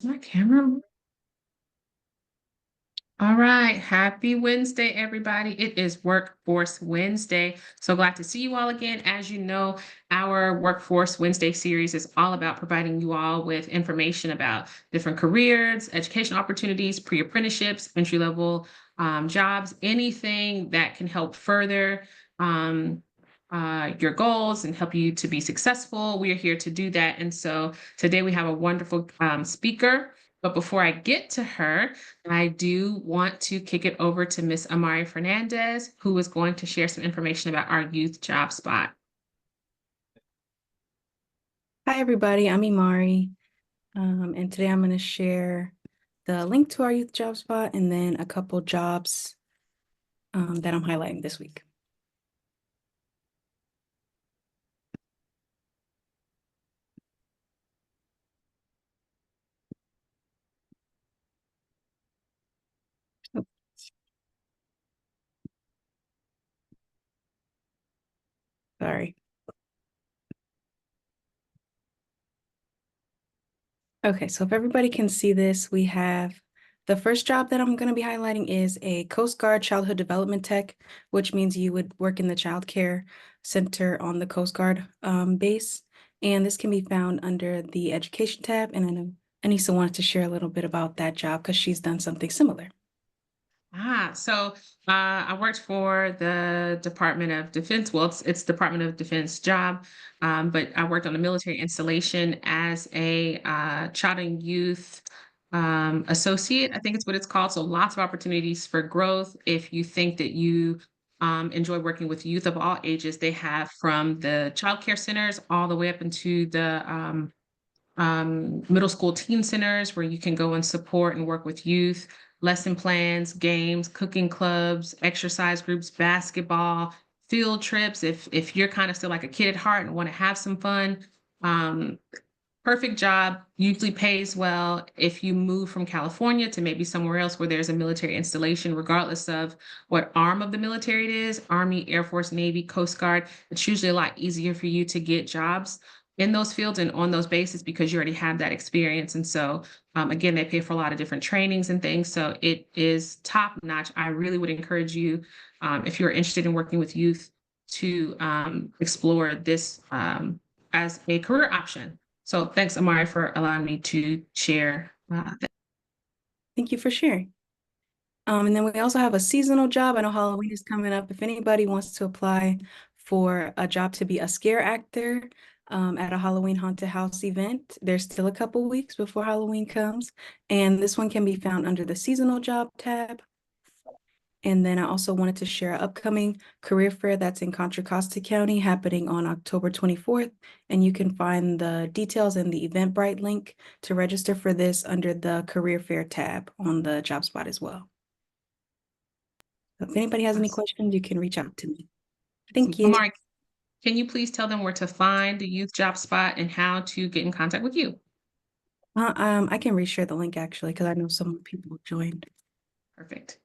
My camera. All right. Happy Wednesday, everybody. It is Workforce Wednesday. So glad to see you all again. As you know, our Workforce Wednesday series is all about providing you all with information about different careers, education opportunities, pre-apprenticeships, entry-level jobs, anything that can help further um, your goals and help you to be successful. We are here to do that. And so today we have a wonderful speaker. But before I get to her, I do want to kick it over to Miss Amari Fernandez, who is going to share some information about our youth job spot. Hi, everybody. I'm Imari, and today I'm going to share the link to our youth job spot and then a couple jobs that I'm highlighting this week. Oh, sorry. Okay, so if everybody can see this, we have the first job that I'm going to be highlighting is a Coast Guard Childhood Development Tech, which means you would work in the child care center on the Coast Guard base. And this can be found under the Education tab. And I know Anissa wanted to share a little bit about that job because she's done something similar. I worked for the Department of Defense. Well, it's Department of Defense job, but I worked on a military installation as a child and youth associate. I think it's what it's called. So lots of opportunities for growth. If you think that you enjoy working with youth of all ages, they have from the child care centers all the way up into the middle school teen centers where you can go and support and work with youth, lesson plans, games, cooking clubs, exercise groups, basketball, field trips. If you're kind of still like a kid at heart and want to have some fun, um, perfect job, usually pays well. If you move from California to maybe somewhere else where there's a military installation, regardless of what arm of the military it is, Army, Air Force, Navy, Coast Guard, it's usually a lot easier for you to get jobs in those fields and on those bases because you already have that experience. And so, again, they pay for a lot of different trainings and things. So it is top notch. I really would encourage you, if you're interested in working with youth, to explore this as a career option. So thanks, Amari, for allowing me to share that. Thank you for sharing. And then we also have a seasonal job. I know Halloween is coming up. If anybody wants to apply for a job to be a scare actor at a Halloween haunted house event, there's still a couple weeks before Halloween comes. And this one can be found under the seasonal job tab. And then I also wanted to share an upcoming career fair that's in Contra Costa County happening on October 24th. And you can find the details in the Eventbrite link to register for this under the career fair tab on the job spot as well. So if anybody has any questions, you can reach out to me. Thank you. Amari, can you please tell them where to find the youth job spot and how to get in contact with you? I can reshare the link actually, because I know some people joined. Perfect.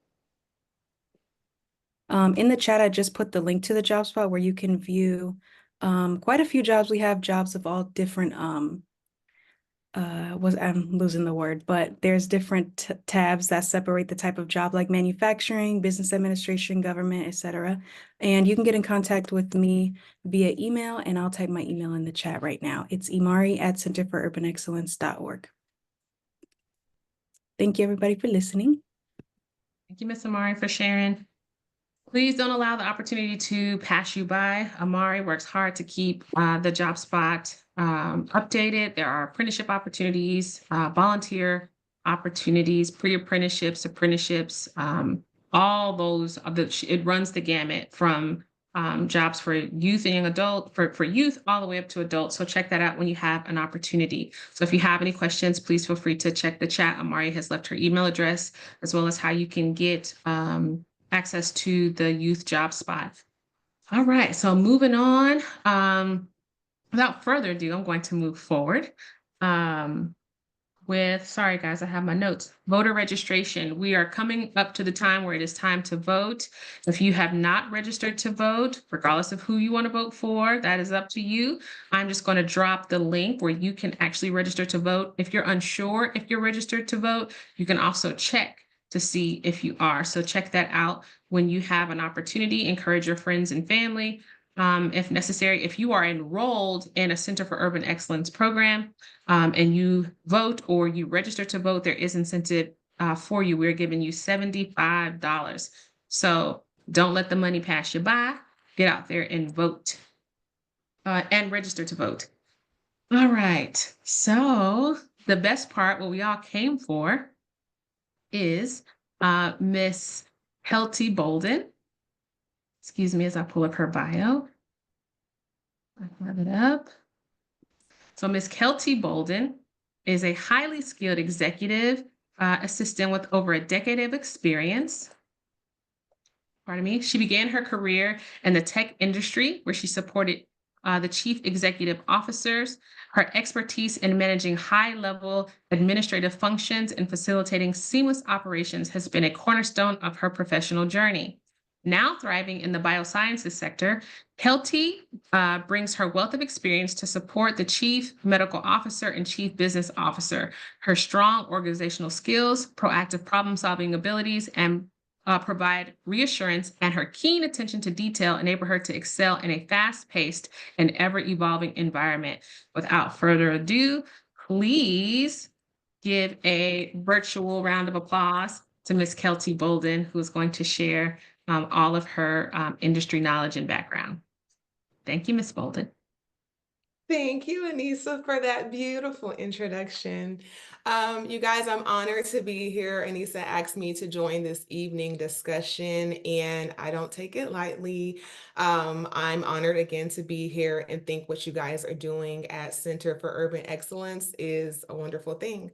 In the chat, I just put the link to the job spot where you can view quite a few jobs. We have jobs of all different I'm losing the word, but there's different tabs that separate the type of job like manufacturing, business administration, government, etc. And you can get in contact with me via email, and I'll type my email in the chat right now. It's imari@centerforurbanexcellence.org. Thank you, everybody, for listening. Thank you, Ms. Amari, for sharing. Please don't allow the opportunity to pass you by. Amari works hard to keep the job spot updated. There are apprenticeship opportunities, volunteer opportunities, pre-apprenticeships, apprenticeships, all those. It runs the gamut from jobs for youth and young adult, for youth all the way up to adults. So check that out when you have an opportunity. So if you have any questions, please feel free to check the chat. Amari has left her email address as well as how you can get access to the youth job spot. All right, so moving on. Without further ado, I'm going to move forward with, sorry guys, I have my notes, voter registration. We are coming up to the time where it is time to vote. If you have not registered to vote, regardless of who you want to vote for, that is up to you. I'm just going to drop the link where you can actually register to vote. If you're unsure if you're registered to vote, you can also check to see if you are. So check that out when you have an opportunity. Encourage your friends and family. If necessary, if you are enrolled in a Center for Urban Excellence program, and you vote or you register to vote, there is incentive for you. We're giving you $75. So don't let the money pass you by. Get out there and vote and register to vote. All right. So the best part, what we all came for, is Miss Keltii Bolden. Excuse me as I pull up her bio. I have it up. So Miss Keltii Bolden is a highly skilled executive assistant with over a decade of experience. Pardon me. She began her career in the tech industry, where she supported the chief executive officers. Her expertise in managing high-level administrative functions and facilitating seamless operations has been a cornerstone of her professional journey. Now thriving in the biosciences sector, Keltii brings her wealth of experience to support the chief medical officer and chief business officer. Her strong organizational skills, proactive problem-solving abilities, and provide reassurance, and her keen attention to detail enable her to excel in a fast-paced and ever-evolving environment. Without further ado, please give a virtual round of applause to Ms. Keltii Bolden, who is going to share all of her industry knowledge and background. Thank you, Ms. Bolden. Thank you, Anissa, for that beautiful introduction. You guys, I'm honored to be here. Anissa asked me to join this evening discussion, and I don't take it lightly. I'm honored again to be here and think what you guys are doing at Center for Urban Excellence is a wonderful thing.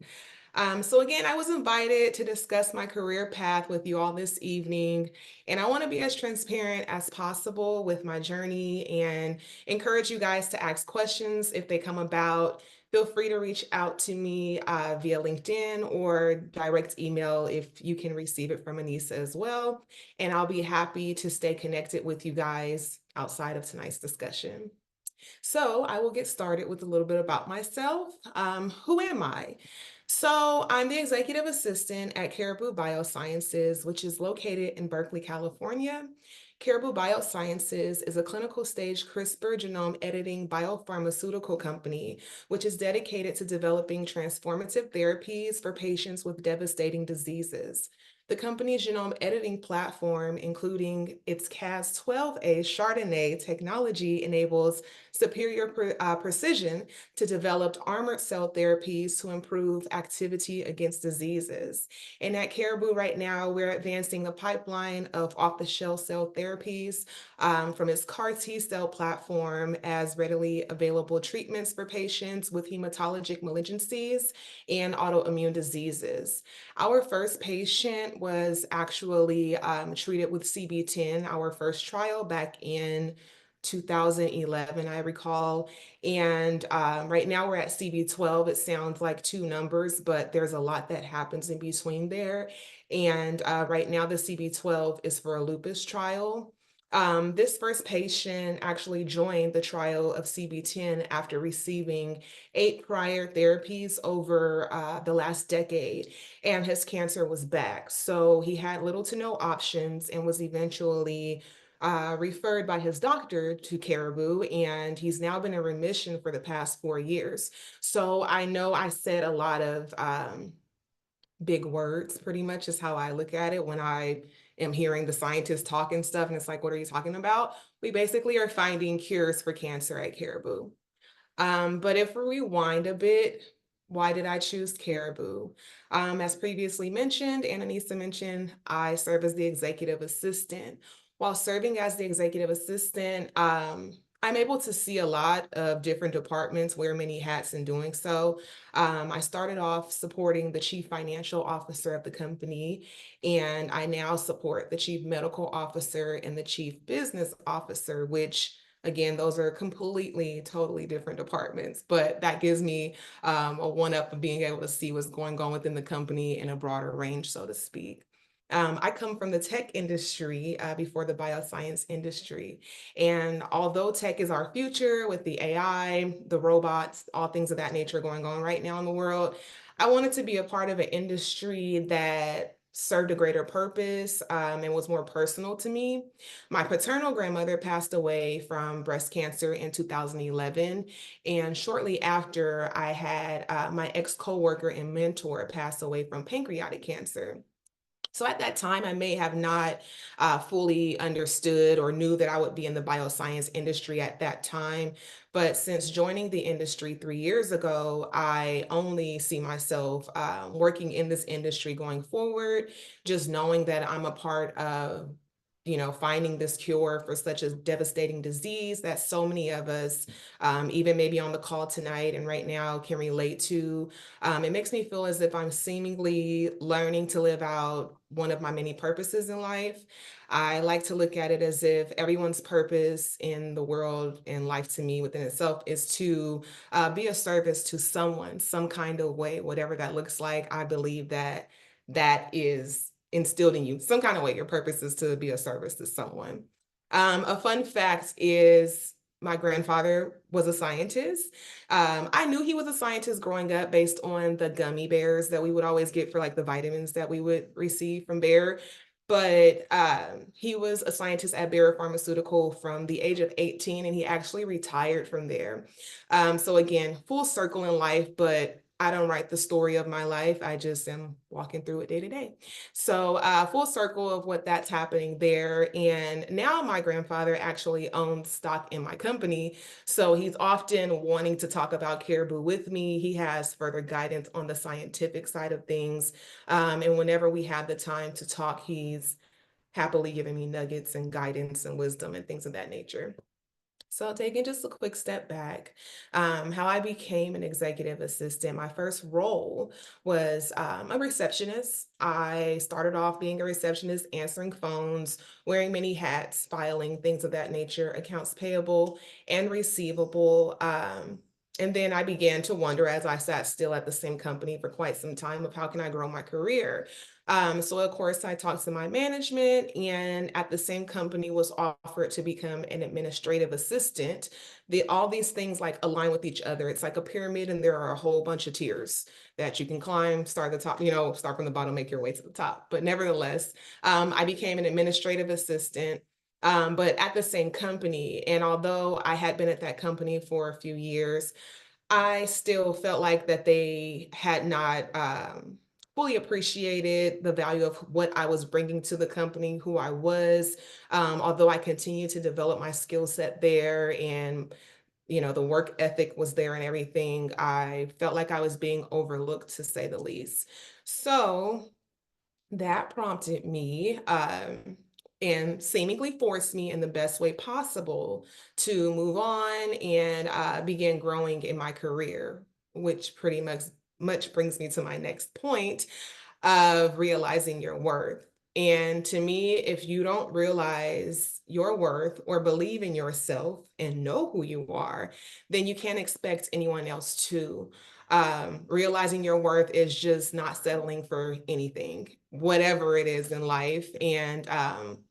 So again, I was invited to discuss my career path with you all this evening, and I want to be as transparent as possible with my journey and encourage you guys to ask questions if they come about. Feel free to reach out to me via LinkedIn or direct email if you can receive it from Anissa as well, and I'll be happy to stay connected with you guys outside of tonight's discussion. So I will get started with a little bit about myself. Who am I? So I'm the executive assistant at Caribou BioSciences, which is located in Berkeley, California. Caribou BioSciences is a clinical stage CRISPR genome editing biopharmaceutical company, which is dedicated to developing transformative therapies for patients with devastating diseases. The company's genome editing platform, including its Cas12a Chardonnay technology, enables superior precision to develop armored cell therapies to improve activity against diseases. And at Caribou right now, we're advancing a pipeline of off-the-shelf cell therapies from its CAR T-cell platform as readily available treatments for patients with hematologic malignancies and autoimmune diseases. Our first patient was actually treated with CB10, our first trial back in 2011, I recall. And right now we're at CB12. It sounds like two numbers, but there's a lot that happens in between there. And right now the CB12 is for a lupus trial. This first patient actually joined the trial of CB10 after receiving 8 prior therapies over the last decade, and his cancer was back. So he had little to no options and was eventually referred by his doctor to Caribou, and he's now been in remission for the past 4 years. So I know I said a lot of big words, pretty much is how I look at it when I am hearing the scientists talk and stuff, and it's like, what are you talking about? We basically are finding cures for cancer at Caribou. But if we rewind a bit, why did I choose Caribou? As previously mentioned, and Anissa mentioned, I serve as the executive assistant. While serving as the executive assistant, I'm able to see a lot of different departments, wear many hats in doing so. I started off supporting the chief financial officer of the company, and I now support the chief medical officer and the chief business officer, which Again, those are completely, totally different departments, but that gives me a one-up of being able to see what's going on within the company in a broader range, so to speak. I come from the tech industry before the bioscience industry. And although tech is our future with the AI, the robots, all things of that nature going on right now in the world, I wanted to be a part of an industry that served a greater purpose and was more personal to me. My paternal grandmother passed away from breast cancer in 2011. And shortly after, I had my ex-coworker and mentor pass away from pancreatic cancer. So at that time, I may have not fully understood or knew that I would be in the bioscience industry at that time. But since joining the industry 3 years ago, I only see myself working in this industry going forward, just knowing that I'm a part of finding this cure for such a devastating disease that so many of us, even maybe on the call tonight and right now, can relate to. It makes me feel as if I'm seemingly learning to live out one of my many purposes in life. I like to look at it as if everyone's purpose in the world and life to me within itself is to be a service to someone, some kind of way, whatever that looks like. I believe that that is instilled in you some kind of way. Your purpose is to be a service to someone. A fun fact is my grandfather was a scientist. I knew he was a scientist growing up based on the gummy bears that we would always get for like the vitamins that we would receive from Bayer. But he was a scientist at Bayer Pharmaceutical from the age of 18, and he actually retired from there. So again, full circle in life, but I don't write the story of my life. I just am walking through it day to day. So full circle of what that's happening there. And now my grandfather actually owns stock in my company. So he's often wanting to talk about Caribou with me. He has further guidance on the scientific side of things. And whenever we have the time to talk, he's happily giving me nuggets and guidance and wisdom and things of that nature. So taking just a quick step back, how I became an executive assistant, my first role was a receptionist. I started off being a receptionist, answering phones, wearing many hats, filing, things of that nature, accounts payable and receivable. And then I began to wonder as I sat still at the same company for quite some time of how can I grow my career? So of course I talked to my management, and at the same company was offered to become an administrative assistant. All these things like align with each other. It's like a pyramid, and there are a whole bunch of tiers that you can climb, start at the top, start from the bottom, make your way to the top. But nevertheless, I became an administrative assistant. But at the same company. And although I had been at that company for a few years, I still felt like that they had not fully appreciated the value of what I was bringing to the company, who I was. Although I continued to develop my skill set there, and the work ethic was there and everything, I felt like I was being overlooked, to say the least. So that prompted me and seemingly forced me in the best way possible to move on and begin growing in my career, which pretty much brings me to my next point of realizing your worth. And to me, if you don't realize your worth or believe in yourself and know who you are, then you can't expect anyone else to. Realizing your worth is just not settling for anything, whatever it is in life. And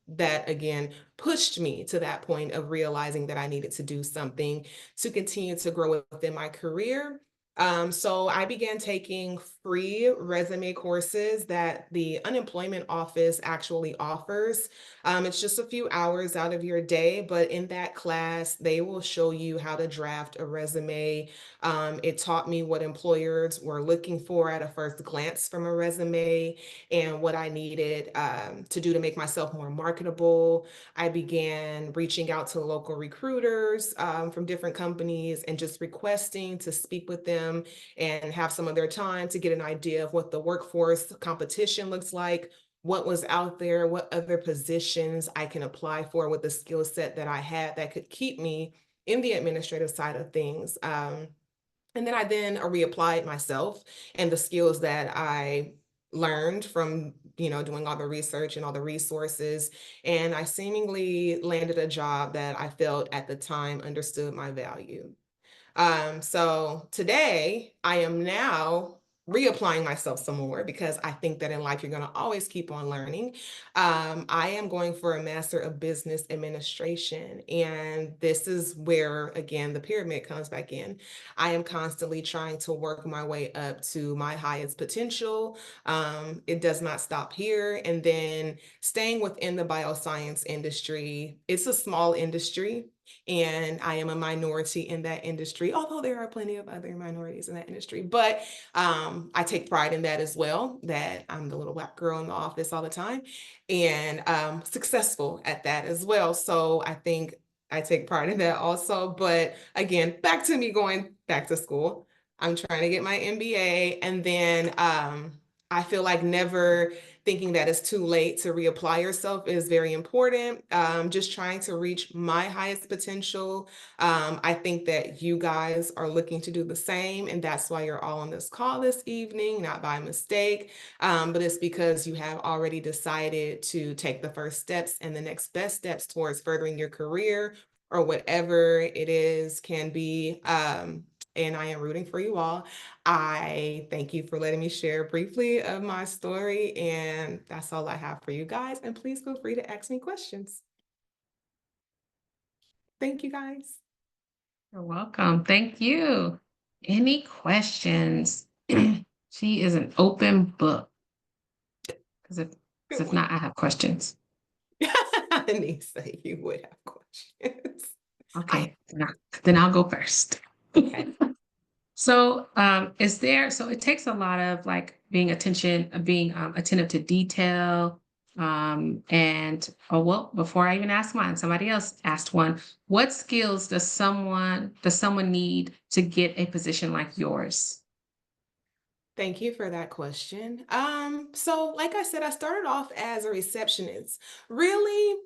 that again pushed me to that point of realizing that I needed to do something to continue to grow within my career. So I began taking free resume courses that the unemployment office actually offers. It's just a few hours out of your day, but in that class, they will show you how to draft a resume. It taught me what employers were looking for at a first glance from a resume and what I needed to do to make myself more marketable. I began reaching out to local recruiters from different companies and just requesting to speak with them and have some of their time to get an idea of what the workforce competition looks like, what was out there, what other positions I can apply for with the skill set that I had that could keep me in the administrative side of things. And then I reapplied myself and the skills that I learned from doing all the research and all the resources. And I seemingly landed a job that I felt at the time understood my value. So today I am now reapplying myself some more because I think that in life you're going to always keep on learning. I am going for a Master of Business Administration, and this is where, again, the pyramid comes back in. I am constantly trying to work my way up to my highest potential. It does not stop here. And then staying within the bioscience industry, it's a small industry. And I am a minority in that industry, although there are plenty of other minorities in that industry. But I take pride in that as well, that I'm the little Black girl in the office all the time, and successful at that as well. So I think I take pride in that also. But again, back to me going back to school. I'm trying to get my MBA, and then I feel like never thinking that it's too late to reapply yourself is very important. Just trying to reach my highest potential. I think that you guys are looking to do the same, and that's why you're all on this call this evening, not by mistake, but it's because you have already decided to take the first steps and the next best steps towards furthering your career or whatever it is can be. And I am rooting for you all. I thank you for letting me share briefly of my story, and that's all I have for you guys. And please feel free to ask me questions. Thank you, guys. You're welcome. Thank you. Any questions? She is an open book. Because if not, I have questions. Anissa, you would have questions. Okay, then I'll go first. Okay. So, so it takes a lot of like being attentive to detail. Well, before I even ask mine, somebody else asked one. What skills does someone need to get a position like yours? Thank you for that question. So like I said, I started off as a receptionist. Really,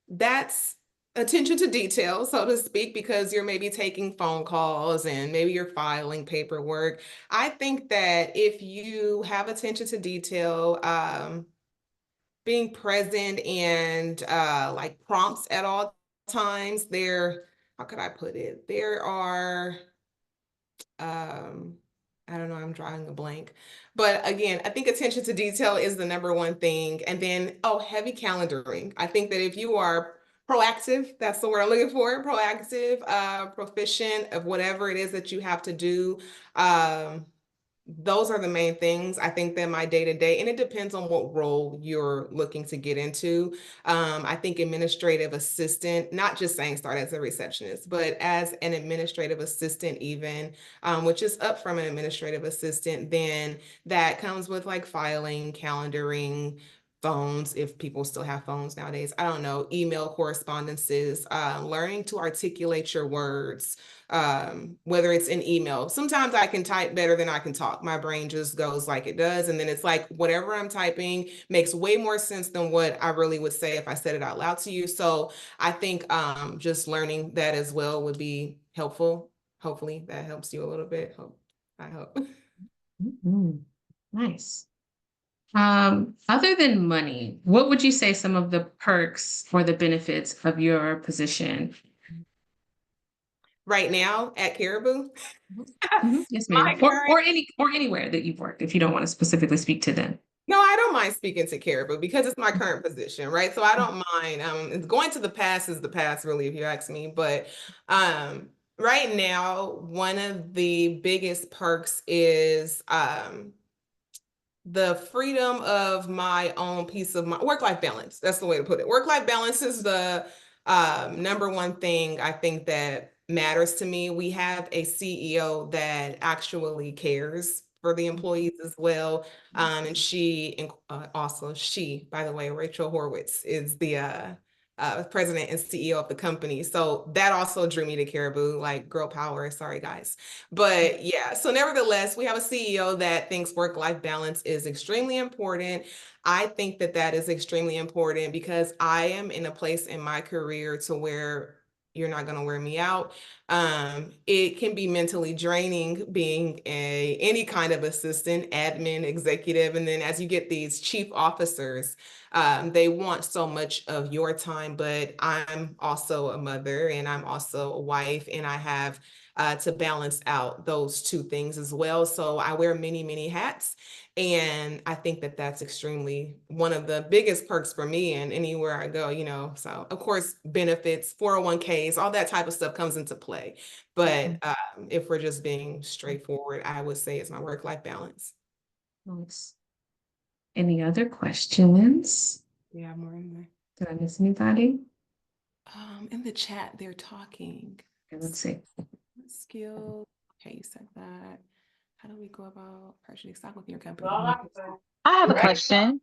that's attention to detail, so to speak, because you're maybe taking phone calls and maybe you're filing paperwork. I think that if you have attention to detail, being present and like prompts at all times, how could I put it? There are um I don't know, I'm drawing a blank. But again, I think attention to detail is the number one thing. And then, heavy calendaring. I think that if you are proactive, that's the word I'm looking for, proactive, proficient of whatever it is that you have to do, those are the main things. I think that my day-to-day, and it depends on what role you're looking to get into. I think administrative assistant, not just saying start as a receptionist, but as an administrative assistant even, which is up from an administrative assistant, then that comes with like filing, calendaring, phones, if people still have phones nowadays. I don't know, email correspondences, learning to articulate your words, whether it's in email. Sometimes I can type better than I can talk. My brain just goes like it does. And then it's like whatever I'm typing makes way more sense than what I really would say if I said it out loud to you. So I think just learning that as well would be helpful. Hopefully that helps you a little bit. I hope. Mhm. Nice. Other than money, what would you say some of the perks or the benefits of your position? Right now at Caribou, Mhm. Yes, my ma'am. Or current or anywhere that you've worked, if you don't want to specifically speak to them. No, I don't mind speaking to Caribou because it's my current position, right? So I don't mind. Going to the past is the past, really, if you ask me. But right now, one of the biggest perks is the freedom of my own piece of my work-life balance. That's the way to put it. Work-life balance is the number one thing I think that matters to me. We have a CEO that actually cares for the employees as well. And she, by the way, Rachel Horowitz is the president and CEO of the company. So that also drew me to Caribou, like girl power. Sorry, guys. But yeah, so nevertheless, we have a CEO that thinks work-life balance is extremely important. I think that that is extremely important because I am in a place in my career to where you're not going to wear me out. It can be mentally draining being any kind of assistant, admin, executive. And then as you get these chief officers, they want so much of your time, but I'm also a mother and I'm also a wife, and I have to balance out those two things as well. So I wear many, many hats. And I think that that's extremely one of the biggest perks for me and anywhere I go, you know. So of course, benefits, 401ks, all that type of stuff comes into play. But if we're just being straightforward, I would say it's my work-life balance. Nice. Any other questions? Yeah, more in there. Did I miss anybody? In the chat, they're talking. Okay, let's see. Skill. Okay, you said that. How do we go about purchasing stock with your company? I have a question,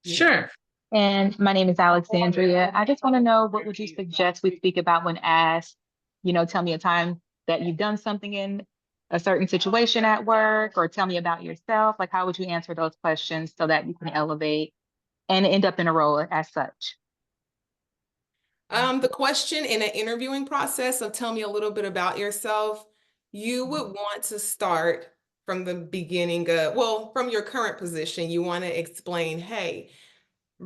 Sure. and my name is Alexandria. I just want to know, what would you suggest we speak about when asked? Tell me a time that you've done something in a certain situation at work, or tell me about yourself. Like, how would you answer those questions so that you can elevate and end up in a role as such? The question in an interviewing process of tell me a little bit about yourself, you would want to start from the beginning of, well, from your current position, you want to explain, hey,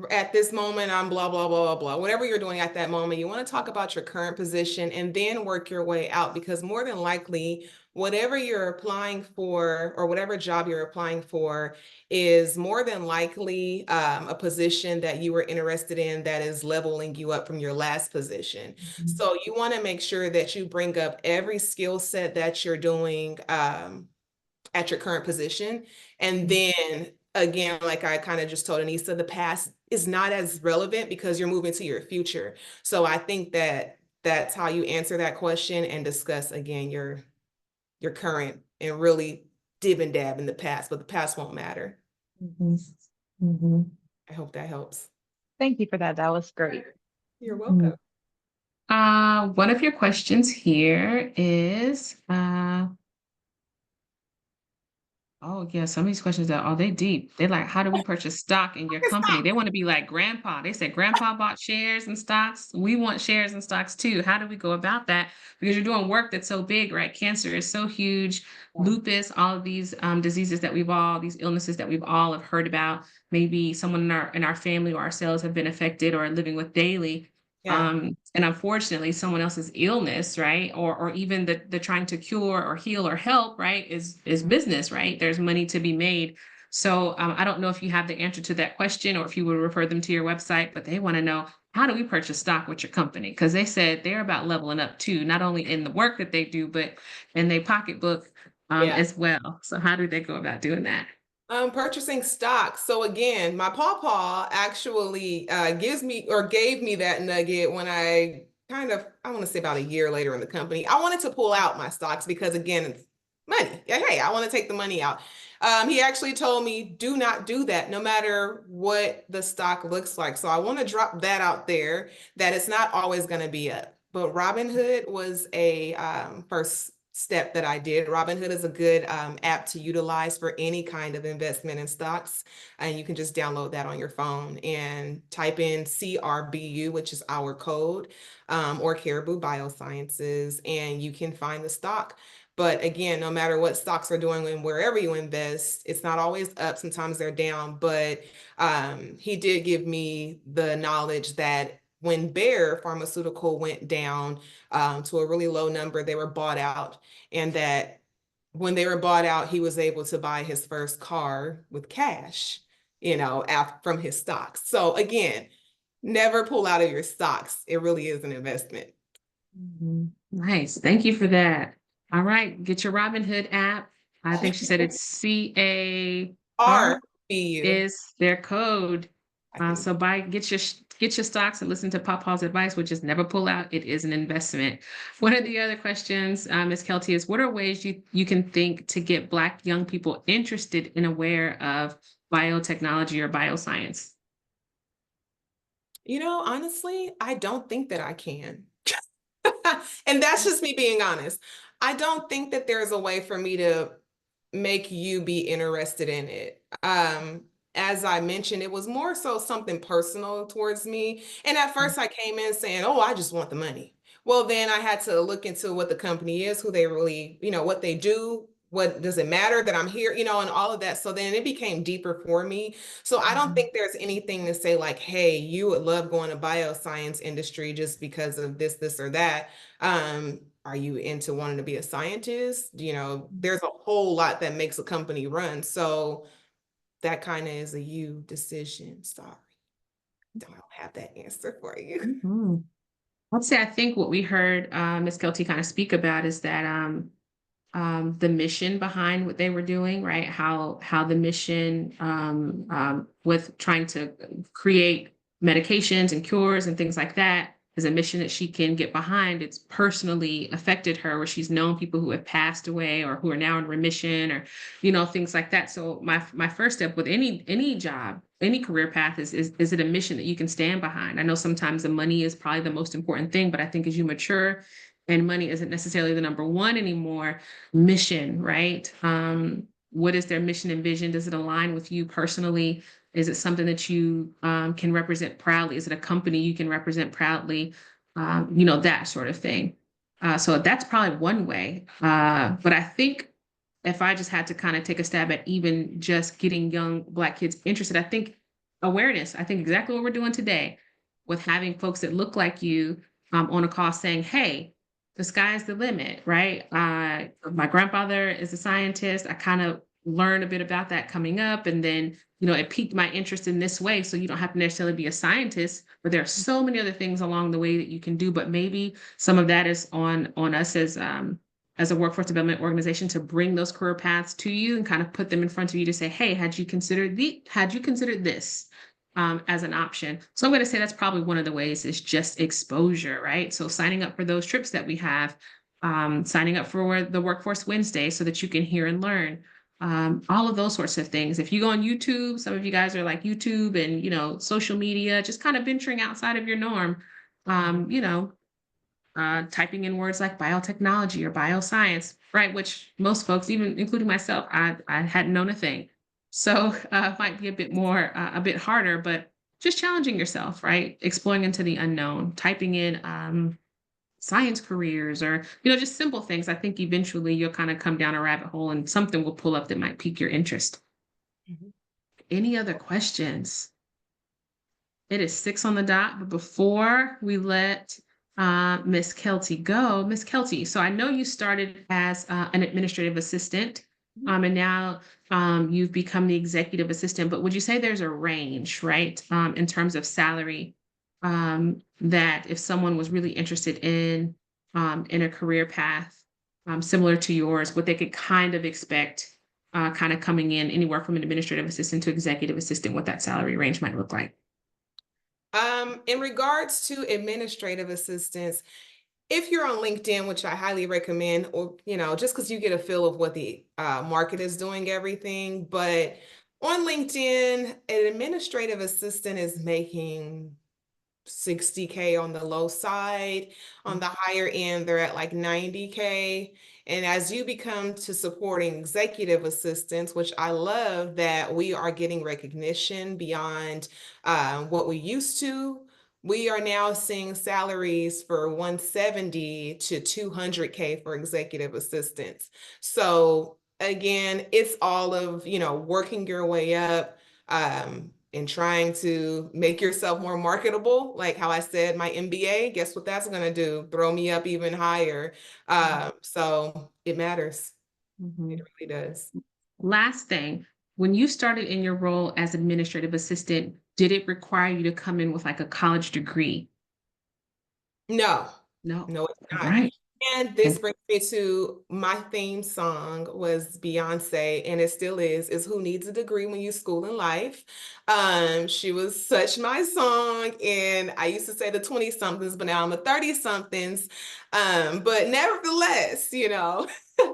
at this moment, I'm blah, blah, blah, blah, blah. Whatever you're doing at that moment, you want to talk about your current position and then work your way out, because more than likely, whatever you're applying for or whatever job you're applying for is more than likely a position that you were interested in that is leveling you up from your last position. So you want to make sure that you bring up every skill set that you're doing at your current position. And then again, like I kind of just told Anissa, the past is not as relevant because you're moving to your future. So I think that that's how you answer that question and discuss again your current and really dib and dab in the past, but the past won't matter. I hope that helps. Thank you for that. That was great. You're welcome. One of your questions here is, oh yeah, some of these questions are they deep. They're like, how do we purchase stock in your company? They want to be like grandpa. They said grandpa bought shares and stocks. We want shares and stocks too. How do we go about that? Because you're doing work that's so big, right? Cancer is so huge. Lupus, all of these diseases that these illnesses that we've all have heard about. Maybe someone in our family or ourselves have been affected or are living with daily. Yeah. And unfortunately, someone else's illness, right, or even the trying to cure or heal or help, right, is business, right? There's money to be made. So I don't know if you have the answer to that question or if you would refer them to your website, but they want to know, how do we purchase stock with your company? Because they said they're about leveling up too, not only in the work that they do, but in their pocketbook as well. So how do they go about doing that? Purchasing stock. So again, my pawpaw actually gave me that nugget when I want to say about a year later in the company. I wanted to pull out my stocks because again, it's money. Hey, I want to take the money out. He actually told me, do not do that, no matter what the stock looks like. So I want to drop that out there, that it's not always going to be up. But Robinhood was a first step that I did. Robinhood is a good app to utilize for any kind of investment in stocks. And you can just download that on your phone and type in CRBU, which is our code, or Caribou BioSciences, and you can find the stock. But again, no matter what stocks are doing and wherever you invest, it's not always up. Sometimes they're down. But he did give me the knowledge that when Bayer Pharmaceutical went down to a really low number, they were bought out. And that when they were bought out, he was able to buy his first car with cash, from his stocks. So again, never pull out of your stocks. It really is an investment. Nice. Thank you for that. All right. Get your Robinhood app. I think she said it's CAR is their code. So get your stocks and listen to Papa's advice, which is never pull out. It is an investment. One of the other questions, Ms. Keltii, is what are ways you can think to get Black young people interested and aware of biotechnology or bioscience? Honestly, I don't think that I can. And that's just me being honest. I don't think that there's a way for me to make you be interested in it. As I mentioned, it was more so something personal towards me. And at first I came in saying, oh, I just want the money. Well, then I had to look into what the company is, who they really, what they do. What does it matter that I'm here, and all of that. So then it became deeper for me. So I don't think there's anything to say like, hey, you would love going to bioscience industry just because of this, or that. Are you into wanting to be a scientist? There's a whole lot that makes a company run. So that kind of is a you decision. Sorry, I don't have that answer for you. Mhm. I'd say I think what we heard Ms. Kelty kind of speak about is that the mission behind what they were doing, right? How the mission with trying to create medications and cures and things like that is a mission that she can get behind. It's personally affected her, where she's known people who have passed away or who are now in remission, or things like that. So my first step with any job, any career path is it a mission that you can stand behind? I know sometimes the money is probably the most important thing, but I think as you mature and money isn't necessarily the number one anymore, mission, right? What is their mission and vision? Does it align with you personally? Is it something that you can represent proudly? Is it a company you can represent proudly? That sort of thing. So that's probably one way. But I think if I just had to kind of take a stab at even just getting young Black kids interested, I think awareness, I think exactly what we're doing today with having folks that look like you on a call saying, hey, the sky's the limit, right? My grandfather is a scientist. I kind of learned a bit about that coming up. And then, it piqued my interest in this way. So you don't have to necessarily be a scientist, but there are so many other things along the way that you can do. But maybe some of that is on us as a workforce development organization to bring those career paths to you and kind of put them in front of you to say, hey, had you considered this? As an option. So I'm going to say that's probably one of the ways is just exposure, right? So signing up for those trips that we have, signing up for the Workforce Wednesday so that you can hear and learn, all of those sorts of things. If you go on YouTube, some of you guys are like YouTube and, social media, just kind of venturing outside of your norm, typing in words like biotechnology or bioscience, right? Which most folks, even including myself, I hadn't known a thing. So might be a bit more, a bit harder, but just challenging yourself, right? Exploring into the unknown, typing in science careers or, just simple things. I think eventually you'll kind of come down a rabbit hole and something will pull up that might pique your interest. Mhm. Any other questions? It is 6 on the dot, but before we let Miss Kelty go, Miss Kelty, so I know you started as an administrative assistant, and now you've become the executive assistant, but would you say there's a range, right, in terms of salary, that if someone was really interested in a career path similar to yours, what they could kind of expect kind of coming in anywhere from an administrative assistant to executive assistant, what that salary range might look like? In regards to administrative assistants, if you're on LinkedIn, which I highly recommend, or, just because you get a feel of what the market is doing everything, but on LinkedIn, an administrative assistant is making 60K on the low side. On the higher end, they're at like 90K. And as you become to supporting executive assistants, which I love that we are getting recognition beyond what we used to, we are now seeing salaries for 170 to 200K for executive assistants. So again, it's all of, working your way up. And trying to make yourself more marketable. Like how I said, my MBA, guess what that's going to do? Throw me up even higher. So it matters. Mhm. It really does. Last thing, when you started in your role as administrative assistant, did it require you to come in with like a college degree? No, No. no, it's All not. right. And this brings me to my theme song was Beyonce, and it still is Who Needs a Degree When You School in Life. She was such my song, and I used to say the 20 somethings, but now I'm a 30 somethings. But nevertheless,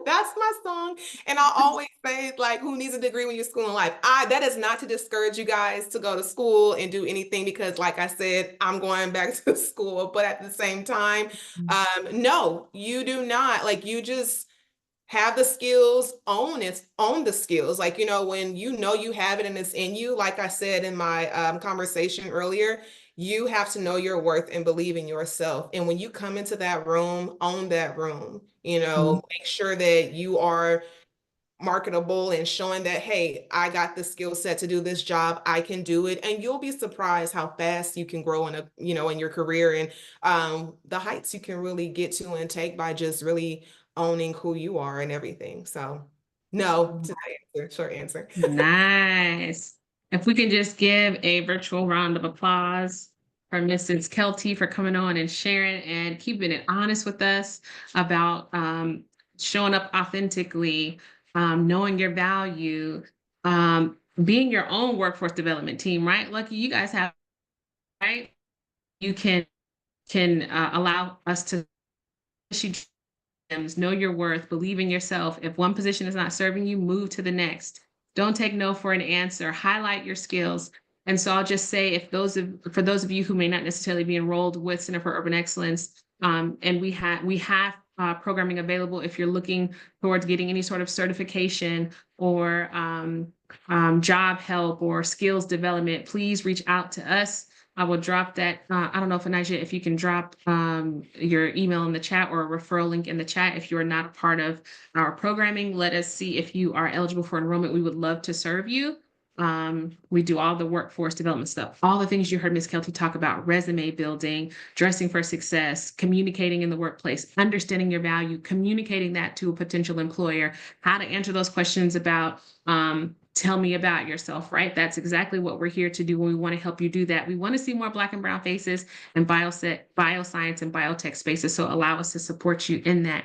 that's my song. And I'll always say, like, who needs a degree when you're school in life? That is not to discourage you guys to go to school and do anything, because like I said, I'm going back to school, but at the same time, no, you do not. Like, you just have the skills, own the skills. Like, when you have it and it's in you, like I said in my conversation earlier, You have to know your worth and believe in yourself. And when you come into that room, own that room, make sure that you are marketable and showing that, hey, I got the skill set to do this job, I can do it. And you'll be surprised how fast you can grow in your career, and the heights you can really get to and take by just really owning who you are and everything. So no to that answer, short answer. Nice. If we can just give a virtual round of applause for Mrs. Keltii for coming on and sharing and keeping it honest with us about showing up authentically, knowing your value, being your own workforce development team, right? Lucky you guys have, right? You can allow us to know your worth, believe in yourself. If one position is not serving you, move to the next. Don't take no for an answer. Highlight your skills. And so I'll just say, for those of you who may not necessarily be enrolled with Center for Urban Excellence, and we have programming available if you're looking towards getting any sort of certification or job help or skills development, please reach out to us. I will drop that. I don't know if Anijah, if you can drop your email in the chat or a referral link in the chat. If you are not a part of our programming, let us see if you are eligible for enrollment. We would love to serve you. We do all the workforce development stuff, all the things you heard Ms. Keltii talk about: resume building, dressing for success, communicating in the workplace, understanding your value, communicating that to a potential employer, how to answer those questions about tell me about yourself, right? That's exactly what we're here to do when we want to help you do that. We want to see more Black and brown faces in bioscience and biotech spaces. So allow us to support you in that.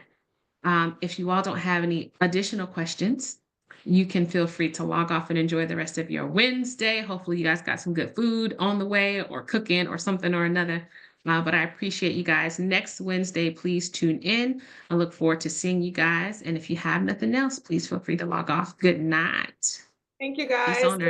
If you all don't have any additional questions, you can feel free to log off and enjoy the rest of your Wednesday. Hopefully you guys got some good food on the way or cooking or something or another. But I appreciate you guys. Next Wednesday, please tune in. I look forward to seeing you guys. And if you have nothing else, please feel free to log off. Good night. Thank you, Peace guys. on earth.